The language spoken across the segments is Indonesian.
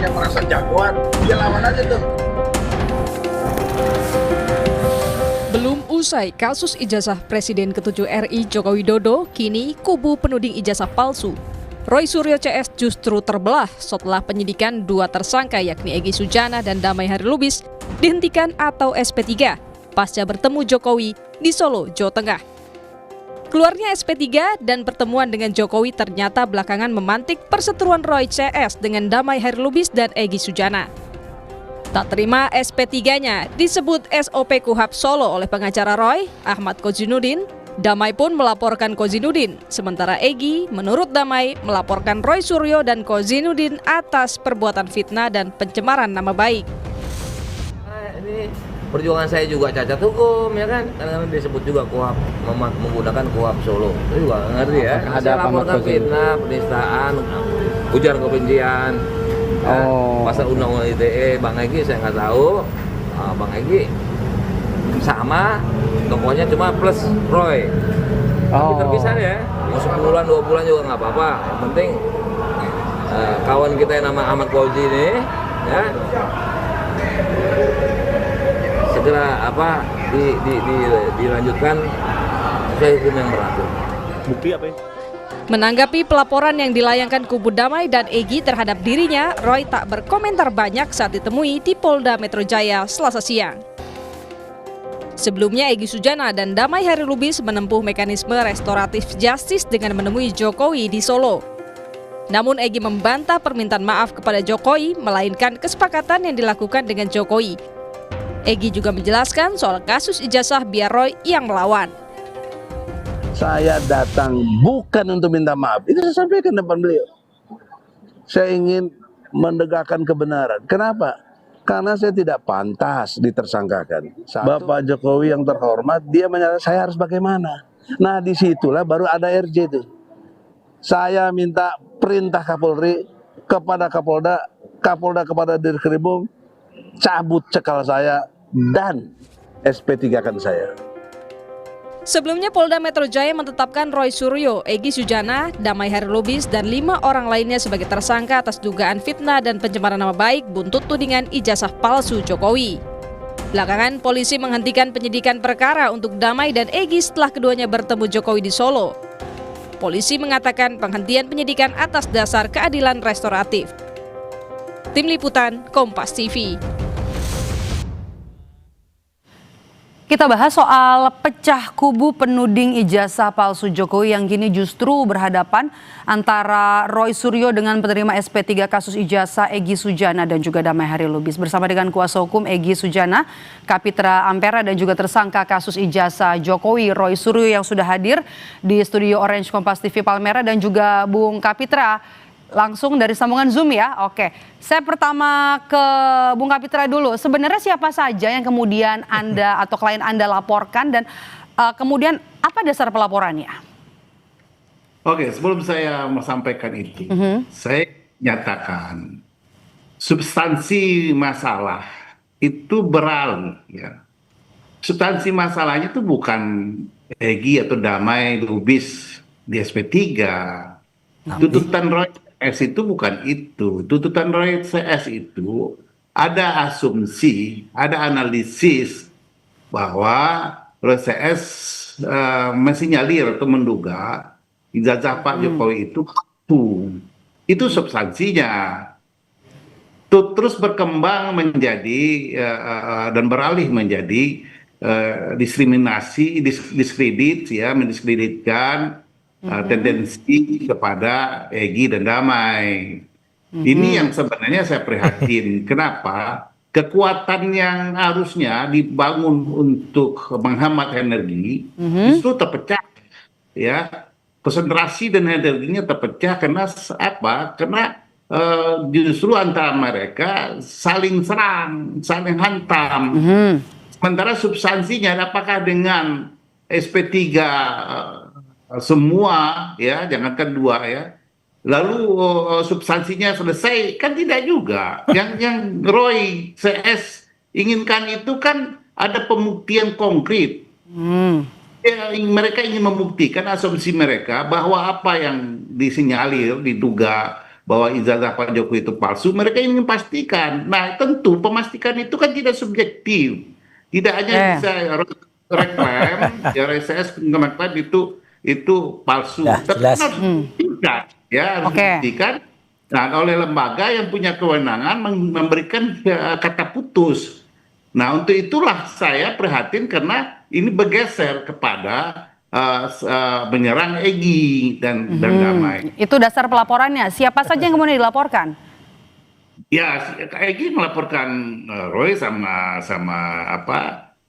yang merasa jagoan, dia lawan aja tuh. Belum usai kasus ijazah Presiden ke-7 RI Joko Widodo, kini kubu penuding ijazah palsu Roy Suryo CS justru terbelah setelah penyidikan dua tersangka yakni Egy Sujana dan Damai Harilubis dihentikan atau SP3 pasca bertemu Jokowi di Solo, Jawa Tengah. Keluarnya SP3 dan pertemuan dengan Jokowi ternyata belakangan memantik perseteruan Roy CS dengan Damai Harilubis dan Egy Sujana. Tak terima SP3-nya disebut SOP Kuhap Solo oleh pengacara Roy, Ahmad Kozinudin. Damai pun melaporkan Kozinudin, sementara Egy menurut Damai melaporkan Roy Suryo dan Kozinudin atas perbuatan fitnah dan pencemaran nama baik. Ini perjuangan saya juga cacat hukum ya kan, karena disebut juga Kuhap, menggunakan Kuhap Solo. Itu juga ngerti ya. Saya laporkan fitnah, penistaan, ujaran kebencian. Pasal undang-undang ITE, Bang Egy saya nggak tahu. Bang Egy sama, tokohnya cuma plus Roy. Tapi terpisah ya, mau 10 bulan, 2 bulan juga nggak apa-apa. Yang penting kawan kita yang nama Ahmad Fauzi ini ya segera dilanjutkan sesuai hukum yang berlaku. Bukti apa ya? Menanggapi pelaporan yang dilayangkan kubu Damai dan Egy terhadap dirinya, Roy tak berkomentar banyak saat ditemui di Polda Metro Jaya Selasa siang. Sebelumnya Egy Sujana dan Damai Harilubis menempuh mekanisme restoratif justice dengan menemui Jokowi di Solo. Namun Egy membantah permintaan maaf kepada Jokowi, melainkan kesepakatan yang dilakukan dengan Jokowi. Egy juga menjelaskan soal kasus ijazah biar Roy yang melawan. Saya datang bukan untuk minta maaf. Itu saya sampaikan depan beliau. Saya ingin menegakkan kebenaran. Kenapa? Karena saya tidak pantas ditersangkakan. Bapak Jokowi yang terhormat, dia menyatakan saya harus bagaimana. Nah disitulah baru ada RJ itu. Saya minta perintah Kapolri kepada Kapolda, Kapolda kepada Dirkrimum, cabut cekal saya dan SP3-kan saya. Sebelumnya Polda Metro Jaya menetapkan Roy Suryo, Egy Sujana, Damai Harilubis, dan 5 orang lainnya sebagai tersangka atas dugaan fitnah dan pencemaran nama baik buntut tudingan ijazah palsu Jokowi. Belakangan, polisi menghentikan penyidikan perkara untuk Damai dan Egy setelah keduanya bertemu Jokowi di Solo. Polisi mengatakan penghentian penyidikan atas dasar keadilan restoratif. Tim Liputan, Kompas TV. Kita bahas soal pecah kubu penuding ijazah palsu Jokowi yang kini justru berhadapan antara Roy Suryo dengan penerima SP3 kasus ijazah Egy Sujana dan juga Damai Harilubis. Bersama dengan kuasa hukum Egy Sujana, Kapitra Ampera dan juga tersangka kasus ijazah Jokowi Roy Suryo yang sudah hadir di studio Orange Kompas TV Palmera dan juga Bung Kapitra langsung dari sambungan Zoom ya. Oke, saya pertama ke Bung Kapitra dulu. Sebenarnya siapa saja yang kemudian Anda atau klien Anda laporkan dan kemudian apa dasar pelaporannya? Oke, sebelum saya sampaikan itu, saya nyatakan substansi masalah itu beralih. Ya. Substansi masalahnya itu bukan Egy atau Damai Lubis di SP3. Tuntutan Roy CS itu bukan itu. Tuntutan Roy CS itu ada asumsi, ada analisis bahwa Roy CS mensinyalir atau menduga ijazah Pak Jokowi itu palsu. Itu substansinya. Terus berkembang menjadi dan beralih menjadi diskriminasi, diskredit, ya, mendiskreditkan tendensi kepada Egy dan Damai. Ini yang sebenarnya saya prihatin. Kenapa? Kekuatan yang harusnya dibangun untuk menghemat energi justru terpecah. Ya, konsentrasi dan energinya terpecah karena apa? Karena justru antara mereka saling serang, saling hantam. Sementara substansinya, apakah dengan SP3 semua, ya, jangankan 2 ya, lalu substansinya selesai, kan tidak juga. Yang Roy CS inginkan itu kan ada pembuktian konkret. Mereka ingin membuktikan asumsi mereka bahwa apa yang disinyalir, diduga bahwa ijazah Pak Jokowi itu palsu, mereka ingin pastikan. Nah, tentu pemastikan itu kan tidak subjektif, tidak hanya bisa reklaim, ya RSS Kementerian itu palsu, Ya, tapi jelas. harus dibuktikan, ya harus dibuktikan. Nah, oleh lembaga yang punya kewenangan memberikan kata putus. Nah, untuk itulah saya prihatin karena ini bergeser kepada menyerang Egy dan Damai. Itu dasar pelaporannya. Siapa saja yang kemudian dilaporkan? Ya, Egy melaporkan Roy sama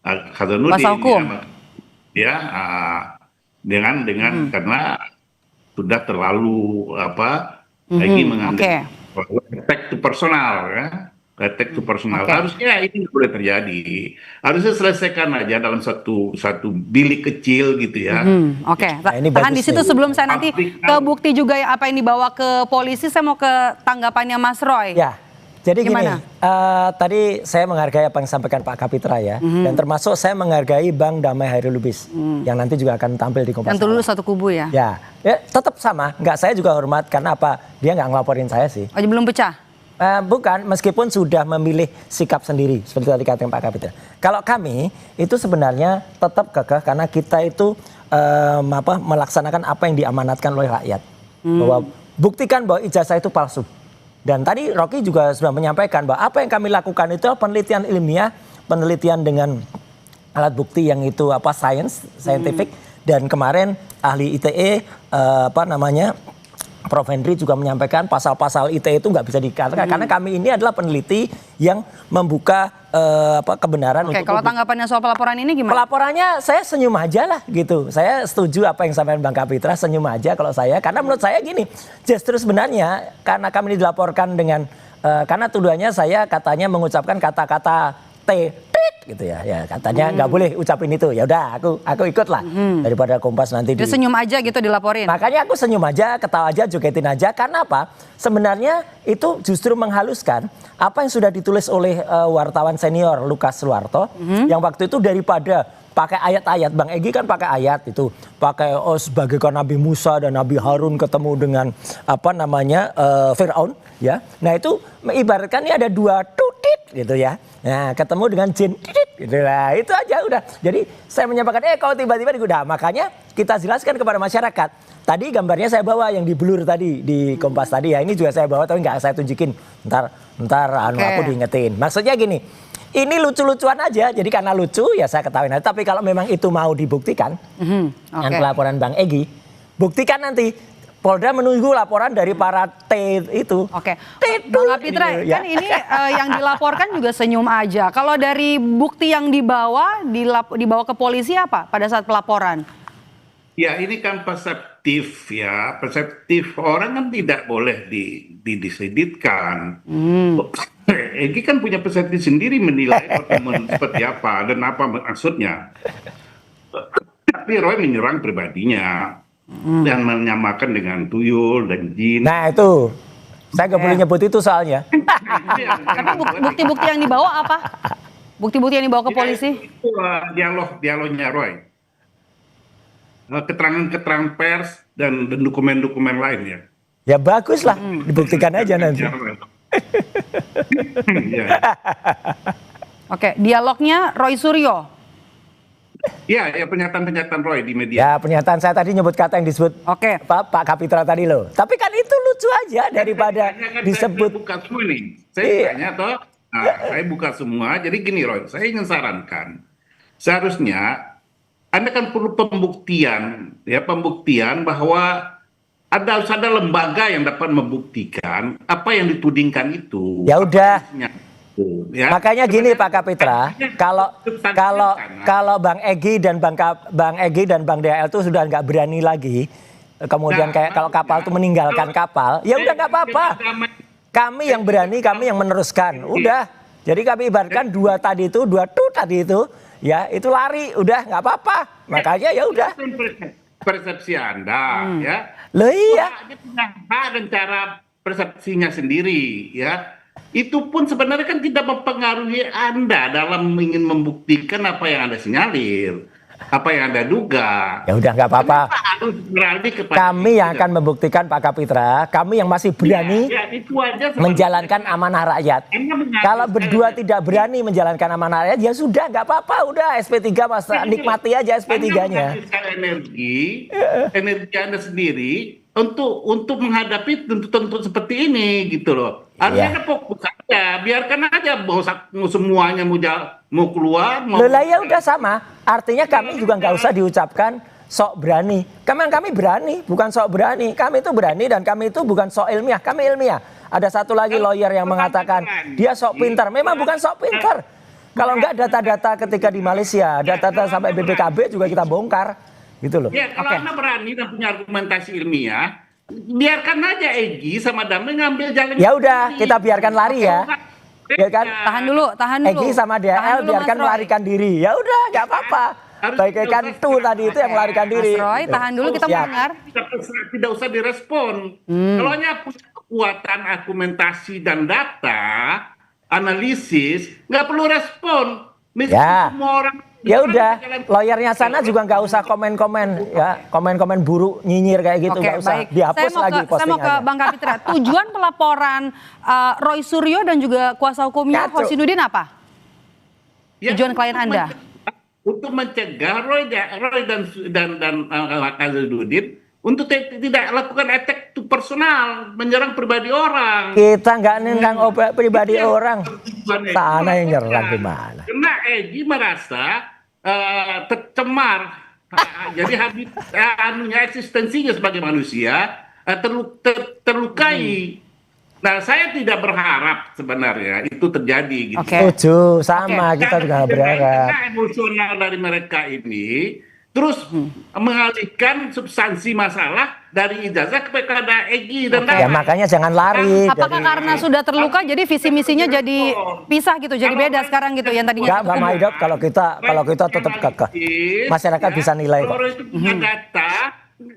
Hasanuddin. Kuasa hukum. Ya, dengan karena sudah terlalu Egy mengambil attack to personal, ya. Attack to personal. Harusnya ini tidak boleh terjadi. Harusnya selesaikan aja dalam satu bilik kecil gitu ya. Nah, ini tahan bagus di situ nih. sebelum saya nanti ke bukti juga ya, apa yang dibawa ke polisi, saya mau ke tanggapannya Mas Roy. Ya, jadi Gimana? gini, tadi saya menghargai apa yang disampaikan Pak Kapitra ya, dan termasuk saya menghargai Bang Damai Hairul Lubis yang nanti juga akan tampil di Kompas. Yang dulu satu kubu ya? Ya, tetap sama. Enggak, saya juga hormat karena apa? Dia nggak ngelaporin saya sih. Oh, belum pecah? Bukan, meskipun sudah memilih sikap sendiri seperti tadi kata Pak Kapitra. Kalau kami itu sebenarnya tetap kekeh karena kita itu melaksanakan apa yang diamanatkan oleh rakyat. Bahwa buktikan bahwa ijazah itu palsu. Dan tadi Rocky juga sudah menyampaikan bahwa apa yang kami lakukan itu penelitian ilmiah, penelitian dengan alat bukti yang itu scientific. Dan kemarin ahli ITE Prof. Henry juga menyampaikan pasal-pasal ITE itu nggak bisa dikatakan karena kami ini adalah peneliti yang membuka kebenaran. Oke, kalau tanggapannya soal pelaporan ini gimana? Pelaporannya saya senyum aja lah gitu. Saya setuju apa yang disampaikan Bang Kapitra, senyum aja kalau saya. Karena menurut saya gini, justru sebenarnya karena kami ini dilaporkan dengan karena tuduhannya saya katanya mengucapkan kata-kata gitu ya katanya nggak boleh ucapin itu. Ya udah aku ikut lah daripada Kompas nanti Dia senyum aja gitu dilaporin. Makanya aku senyum aja, ketawa aja, jogetin aja. Karena apa? Sebenarnya itu justru menghaluskan apa yang sudah ditulis oleh wartawan senior Lukas Suwarto yang waktu itu daripada pakai ayat-ayat. Bang Egy kan pakai ayat itu, pakai sebagaikan Nabi Musa dan Nabi Harun ketemu dengan Firaun ya. Nah itu ibaratkan ini ada dua tutit gitu ya. Nah ketemu dengan jin gitu lah, itu aja udah. Jadi saya menyampaikan kalau tiba-tiba udah, makanya kita jelaskan kepada masyarakat. Tadi gambarnya saya bawa yang di blur tadi di Kompas tadi ya, ini juga saya bawa tapi nggak saya tunjukin. Ntar aku diingetin. Maksudnya gini, ini lucu-lucuan aja, jadi karena lucu ya saya ketawain aja. Tapi kalau memang itu mau dibuktikan dengan pelaporan Bang Egy, buktikan nanti. Polda menunggu laporan dari para T itu. Bang Kapitra, kan ini yang dilaporkan juga senyum aja. Kalau dari bukti yang dibawa ke polisi apa pada saat pelaporan? Ya ini kan perseptif ya, perseptif orang kan tidak boleh didiskreditkan. Egy kan punya persepsi sendiri menilai pertemuan seperti apa dan apa maksudnya. Tapi Roy menyerang pribadinya. Dan menyamakan dengan tuyul dan jin. Nah itu, saya nggak boleh nyebut itu soalnya. Tapi bukti-bukti yang dibawa apa? Bukti-bukti yang dibawa ke polisi? Itu dialognya Roy. Keterangan-keterangan pers dan dokumen-dokumen lainnya. Ya bagus lah, dibuktikan aja nanti. Oke, dialognya Roy Suryo. Ya pernyataan-pernyataan Roy di media. Ya pernyataan saya tadi nyebut kata yang disebut Pak Kapitra tadi loh. Tapi kan itu lucu aja daripada disebut. Saya buka semua nih. Saya tanya saya buka semua. Jadi gini Roy, saya ingin sarankan. Seharusnya Anda kan perlu pembuktian bahwa harus ada lembaga yang dapat membuktikan apa yang ditudingkan itu. Ya udah. Ya. Makanya gini Pak Kapitra, kalau Bang Egy dan Bang DHL itu sudah nggak berani lagi, kemudian kayak kalau kapal itu meninggalkan kapal, ya udah nggak apa-apa. Kami yang berani, kami yang meneruskan, udah. Jadi kami ibaratkan dua tadi itu, ya itu lari, udah nggak apa-apa. Makanya ya udah. Persepsi Anda, ya. Loh iya. Dia punya hak dan cara persepsinya sendiri, ya. Itu pun sebenarnya kan tidak mempengaruhi Anda dalam ingin membuktikan apa yang Anda sinyalir. apa yang Anda duga. Ya udah nggak apa-apa. Kenapa harus beralih kepada Kami yang itu? akan membuktikan Pak Kapitra, kami yang masih berani Ya, itu aja sebenarnya. menjalankan amanah rakyat. Anda menghabiskan- Kalau berdua tidak berani menjalankan amanah rakyat, ya sudah nggak apa-apa, udah SP3 Mas, nikmati aja SP3-nya. Anda menghabiskan energi Anda sendiri untuk menghadapi tuntutan seperti ini gitu loh. Harusnya Iya. Anda fokus aja, biarkan aja mau semuanya mau keluar. Loh lah ya udah sama. Artinya kami juga nggak usah diucapkan sok berani. Kami berani, bukan sok berani. Kami itu berani dan kami itu bukan sok ilmiah. Kami ilmiah. Ada satu lagi lawyer yang mengatakan dia sok pintar. Memang bukan sok pintar. Kalau nggak data-data ketika di Malaysia, data-data sampai BPKB juga kita bongkar, gitu loh. Ya kalau Anda berani dan punya argumentasi ilmiah, biarkan aja Egy sama Damai ngambil jalan. Ya udah, kita biarkan lari ya. Biarkan Tahan dulu. Egy sama Tahan DL dulu, biarkan Mas Roy. melarikan diri. Ya udah, nggak apa-apa. Bagaikan tuh tadi itu yang melarikan diri. Mas Roy, tahan dulu, kita Siap. mendengar. Tidak usah direspon. Kalau hanya punya kekuatan argumentasi dan data, analisis, nggak perlu respon. Meskipun Ya. semua orang Ya udah, lawyernya sana juga nggak usah komen-komen ya, komen-komen buruk nyinyir kayak gitu, Oke, nggak usah. baik. Dihapus lagi Saya mau ke postingannya. Bang Kapitra. Tujuan pelaporan Roy Suryo dan juga kuasa hukumnya Kacau. Husnudin apa? Ya, Tujuan klien Anda? Untuk mencegah Roy dan Azharuddin untuk tidak lakukan attack to personal, menyerang pribadi orang. Kita nggak nendang pribadi Itu yang orang. tujuan Egy. Sana yang nyerang gimana? Karena Egy merasa tercemar, jadi habis eksistensinya sebagai manusia terlukai. Nah, saya tidak berharap sebenarnya itu terjadi gitu. Oke. Setuju, sama kita juga nggak berharap. Karena emosional dari mereka ini terus mengalihkan substansi masalah dari ijazah kepada Egy dan Ya Damai. makanya jangan lari. Apakah karena sudah terluka jadi visi misinya jadi pisah gitu, jadi beda sekarang gitu yang tadinya Enggak, Mbak Maidop, kalau kita tetap kekeh. Masyarakat bisa nilai kok. Kalau itu punya data,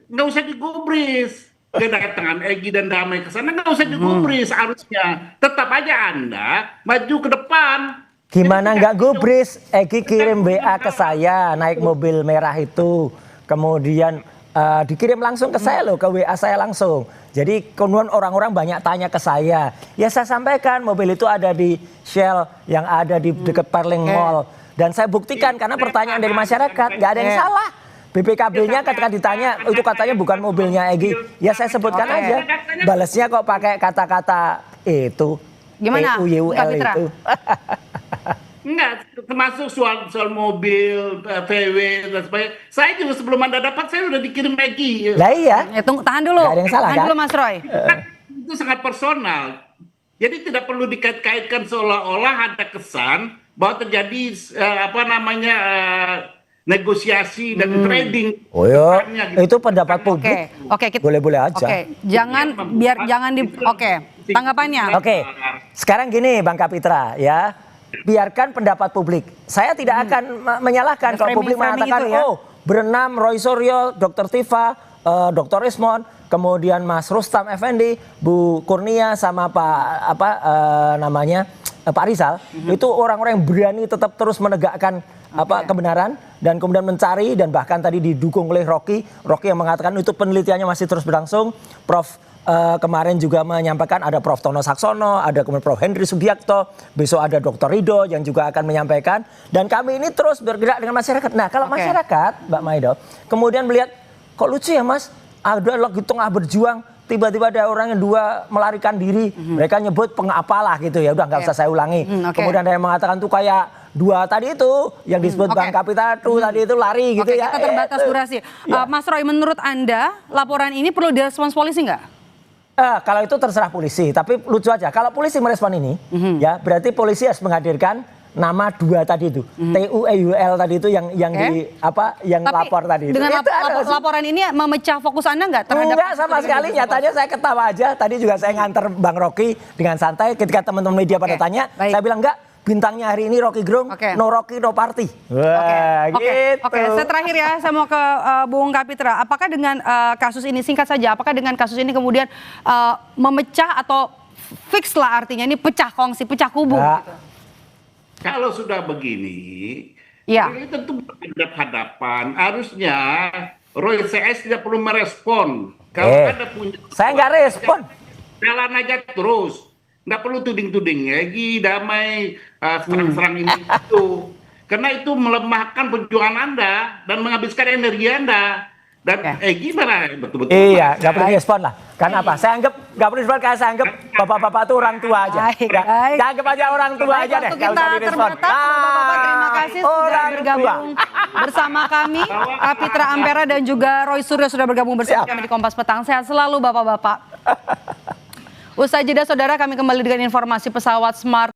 nggak usah digubris. Kedatangan Egy dan Damai ke sana nggak usah digubris harusnya. Tetap aja Anda maju ke depan. Gimana nggak gubris? Egy kirim WA ke saya, naik mobil merah itu. Kemudian dikirim langsung ke saya loh, ke WA saya langsung. Jadi kemudian orang-orang banyak tanya ke saya. Ya saya sampaikan mobil itu ada di Shell yang ada di dekat Perling Mall. Dan saya buktikan karena pertanyaan dari masyarakat, nggak ada yang salah. BPKB-nya ketika ditanya, itu katanya bukan mobilnya Egy. Ya saya sebutkan aja. Balasnya kok pakai kata-kata itu. Gimana, EUYUL Kapitra? itu. Enggak, termasuk soal mobil, VW dan sebagainya. Saya juga sebelum Anda dapat, saya udah dikirim Egy. Lah iya. Tahan dulu. Nggak ada yang salah, Tahan kan? dulu Mas Roy. Itu sangat personal. Jadi tidak perlu dikait-kaitkan seolah-olah ada kesan bahwa terjadi negosiasi dan trading. Oh ya, Bukannya gitu. itu pendapat publik. Oke, Boleh-boleh aja. Oke, jangan tanggapannya. Oke, sekarang gini Bang Kapitra ya, biarkan pendapat publik. Saya tidak akan menyalahkan Ada kalau publik framing-framing mengatakan, itu ya. oh berenam Roy Suryo, Dr. Tifa, Dr. Ismon, kemudian Mas Rustam Effendi, Bu Kurnia sama Pak Rizal, itu orang-orang yang berani tetap terus menegakkan kebenaran dan kemudian mencari dan bahkan tadi didukung oleh Rocky yang mengatakan itu penelitiannya masih terus berlangsung. Prof kemarin juga menyampaikan ada Prof Tono Saksono, ada kemudian Prof Henry Subiakto, besok ada Dr. Ridho yang juga akan menyampaikan dan kami ini terus bergerak dengan masyarakat. Nah kalau masyarakat Mbak Maido kemudian melihat kok lucu ya Mas, ada lagi tengah berjuang tiba-tiba ada orang yang dua melarikan diri, mereka nyebut pengapalah gitu ya, udah nggak usah saya ulangi. Kemudian ada yang mengatakan tuh kayak dua tadi itu yang disebut Bang Kapitra tuh tadi itu lari gitu ya. Kita terbatas durasi. Mas Roy, menurut Anda laporan ini perlu direspons polisi nggak? Kalau itu terserah polisi, tapi lucu aja. Kalau polisi merespon ini, ya berarti polisi harus menghadirkan nama dua tadi itu, TUEUL tadi itu yang lapor tadi. Dengan itu laporan ini memecah fokus Anda nggak terhadap? Enggak sama sekali, nyatanya saya ketawa aja. Tadi juga saya nganter Bang Rocky dengan santai ketika teman-teman media pada tanya, saya bilang enggak. Bintangnya hari ini Rocky Gerung, no Rocky no party. Wah, gitu. Saya terakhir ya, saya mau ke Bung Kapitra. Apakah dengan kasus ini, singkat saja, apakah dengan kasus ini kemudian memecah atau fix lah artinya ini pecah kongsi, pecah kubu? Gitu? Kalau sudah begini, Ya. Ini tentu berhadapan. Harusnya Roy CS tidak perlu merespon. Kalau ada punya, Saya nggak respon. jalan aja terus. Nggak perlu tuding-tuding lagi, damai, serang-serang ini itu. Karena itu melemahkan perjuangan Anda dan menghabiskan energi Anda. Dan gimana betul-betul? Iya, nggak perlu respon lah. Karena apa? Saya anggap nggak perlu respon karena saya anggap bapak-bapak itu orang tua aja. Baik, Ya, baik. ya, anggap aja orang tua Baik, aja deh. waktu Nggak kita usah direspon. terbatas, Bapak-bapak terima kasih sudah orang bergabung bersama kami. Kapitra Ampera dan juga Roy Suryo sudah bergabung bersama Siap. kami di Kompas Petang. Sehat selalu Bapak-bapak. Usai jeda saudara, kami kembali dengan informasi pesawat Smart